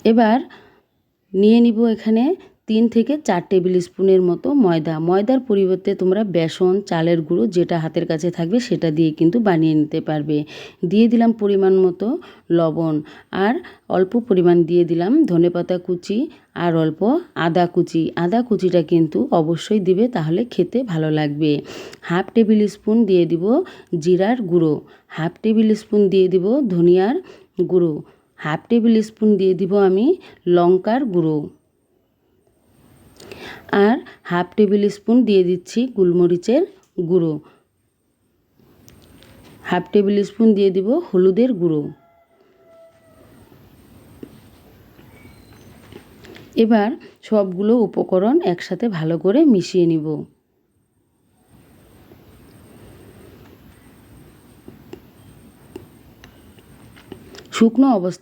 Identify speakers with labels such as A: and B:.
A: এবার নিয়ে নিব এখানে 3 থেকে 4 টেবিল স্পুনের মতো ময়দা। ময়দার পরিবর্তে তোমরা বেসন, চালের গুঁড়ো যেটা হাতের কাছে থাকবে সেটা দিয়ে কিন্তু বানিয়ে নিতে পারবে। দিয়ে দিলাম পরিমাণ মতো লবণ, আর অল্প পরিমাণ দিয়ে দিলাম ধনেপাতা কুচি আর অল্প আদা কুচি। আদা কুচিটা কিন্তু অবশ্যই দিবে, তাহলে খেতে ভালো লাগবে। হাফ টেবিল স্পুন দিয়ে দিব জিরার গুঁড়ো, হাফ টেবিল স্পুন দিয়ে দিব ধনিয়ার গুঁড়ো, হাফ টেবিল স্পুন দিয়ে দিব আমি লঙ্কার গুঁড়ো, আর হাফ টেবিল স্পুন দিয়ে দিচ্ছি গোলমরিচের গুঁড়ো, হাফ টেবিল স্পুন দিয়ে দিব হলুদের গুঁড়ো। এবার সবগুলো উপকরণ একসাথে ভালো করে মিশিয়ে নিব। শুকনো অবস্থায়